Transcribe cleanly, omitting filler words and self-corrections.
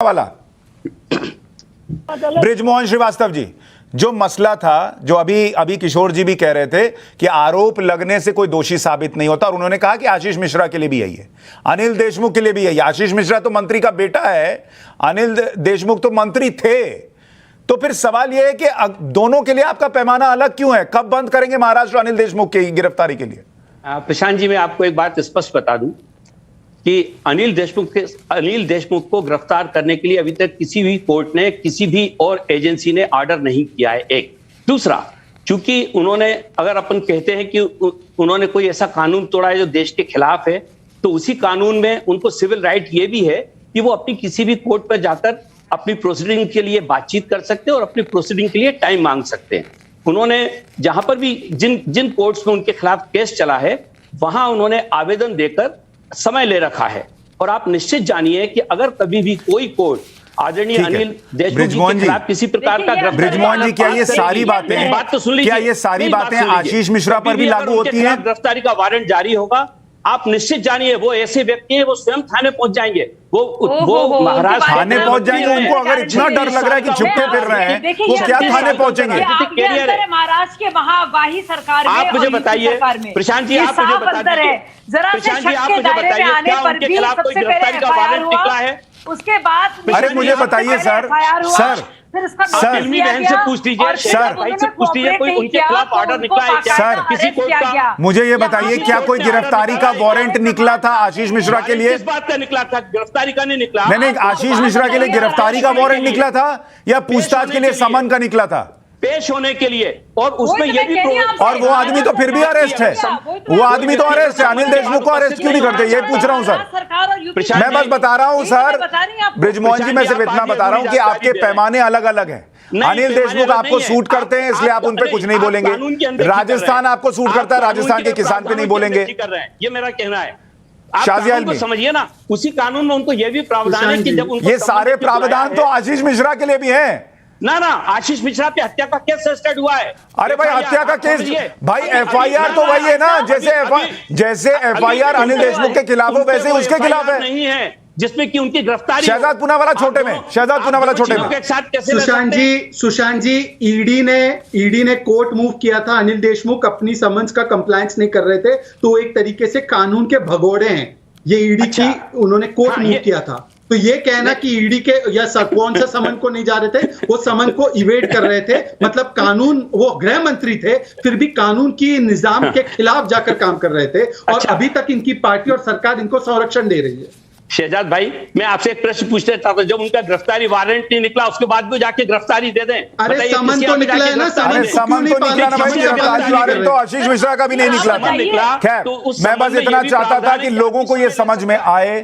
वाला बृजमोहन श्रीवास्तव जी, जो मसला था, जो अभी किशोर जी भी कह रहे थे कि आरोप लगने से कोई दोषी साबित नहीं होता, और उन्होंने कहा कि आशीष मिश्रा के लिए भी यही है, अनिल देशमुख के लिए भी यही। आशीष मिश्रा तो मंत्री का बेटा है, अनिल देशमुख तो मंत्री थे। तो फिर सवाल यह है कि दोनों के लिए आपका पैमाना अलग क्यों है? कब बंद करेंगे महाराष्ट्र अनिल देशमुख की गिरफ्तारी के लिए? प्रशांत जी, मैं आपको एक बात स्पष्ट बता दूं कि अनिल देशमुख को गिरफ्तार करने के लिए अभी तक किसी भी कोर्ट ने, किसी भी और एजेंसी ने ऑर्डर नहीं किया है। एक दूसरा, चूंकि उन्होंने, अगर अपन कहते हैं कि उन्होंने कोई ऐसा कानून तोड़ा है जो देश के खिलाफ है, तो उसी कानून में उनको सिविल राइट ये भी है कि वो अपनी किसी भी कोर्ट पर जाकर अपनी प्रोसीडिंग के लिए बातचीत कर सकते हैं और अपनी प्रोसीडिंग के लिए टाइम मांग सकते हैं। उन्होंने जहां पर भी जिन कोर्ट्स में उनके खिलाफ केस चला है, वहां उन्होंने आवेदन देकर समय ले रखा है। और आप निश्चित जानिए कि अगर कभी भी कोई कोर्ट आदरणीय अनिल देशमुख के खिलाफ किसी प्रकार का, बृजमोहन जी, क्या ये सारी बातें, बात तो सुन लीजिए, क्या ये सारी बातें आशीष मिश्रा पर भी लागू होती हैं? गिरफ्तारी का वारंट जारी होगा, आप निश्चित जानिए वो ऐसे व्यक्ति हैं, वो स्वयं थाने पहुंच जाएंगे, वो महाराष्ट्र थाने पहुंच जाएंगे। उनको अगर इतना डर लग रहा है कि छुपके फिर रहे हैं, वो क्या थाने पहुंचेंगे? महाराष्ट्र के महावाही सरकार में, आप मुझे बताइए प्रशांत जी, आप मुझे बताइए, प्रशांत जी आप मुझे बताइए, क्या उनके खिलाफ कोई गिरफ्तारी का वारंट निकला है? उसके बाद अरे मुझे बताइए सर, फिल्मी बहन से पूछ लीजिए, भाई से पूछ लीजिए, कोई उनके खिलाफ ऑर्डर निकला है क्या? सर, किसी कोर्ट का? मुझे ये बताइए, क्या कोई गिरफ्तारी का वारंट निकला था आशीष मिश्रा के लिए? किस बात का निकला था? गिरफ्तारी का नहीं निकला। नहीं, आशीष मिश्रा के लिए गिरफ्तारी का वारंट निकला था या पूछताछ के लिए समन का निकला था? पेश होने के लिए, और उसमें ये भी, और वो आदमी तो फिर भी अरेस्ट है, वो आदमी तो अरेस्ट है। अनिल देशमुख को अरेस्ट क्यों नहीं करते? ये पूछ रहा हूं सर, मैं बस बता रहा हूं सर बृजमोहन जी, मैं सिर्फ इतना बता रहा हूं कि आपके पैमाने अलग अलग हैं। अनिल देशमुख आपको सूट करते हैं, इसलिए आप उन पे कुछ नहीं बोलेंगे। राजस्थान आपको सूट करता है, राजस्थान के किसान पे नहीं बोलेंगे। ये मेरा कहना है। शाजियाल को समझिए ना, उसी कानून में उनको ये भी प्रावधान है कि जब उनको, ये सारे प्रावधान तो आशीष मिश्रा के लिए भी हैं ना। आशीष मिश्रा पे हत्या का केस रजिस्टर्ड हुआ है। अरे भाई, हत्या का केस भाई, एफआईआर तो वही है ना, जैसे एफआईआर अनिल देशमुख के खिलाफ हो, वैसे उसके खिलाफ है। नहीं है जिसमें कि उनकी गिरफ्तारी, शहजाद पूनावाला छोटे में, शहजाद पूनावाला छोटे में। सुशांत जी, ईडी ने कोर्ट मूव किया था, अनिल देशमुख अपनी समन्स का कंप्लायंस नहीं कर रहे थे, तो एक तरीके से कानून के भगोड़े हैं ये ईडी की, उन्होंने कोर्ट मूव किया था। तो ये कहना कि ईडी के या कौन सा समन को नहीं जा रहे थे, वो समन को इवेड कर रहे थे, मतलब कानून, वो गृह मंत्री थे, फिर भी कानून की निजाम के खिलाफ जाकर काम कर रहे थे, और अभी तक इनकी पार्टी और सरकार इनको संरक्षण दे रही है। शहजाद भाई, मैं आपसे एक प्रश्न पूछना चाहता हूं, जब उनका गिरफ्तारी वारंट नहीं निकला, उसके बाद भी जाके गिरफ्तारी दे दें? अरे समन तो निकला है ना, समन तो निकला ना भाई, गिरफ्तारी वारंट तो आशीष मिश्रा का भी नहीं निकला था। खैर, मैं बस इतना चाहता था कि लोगों को ये समझ में आए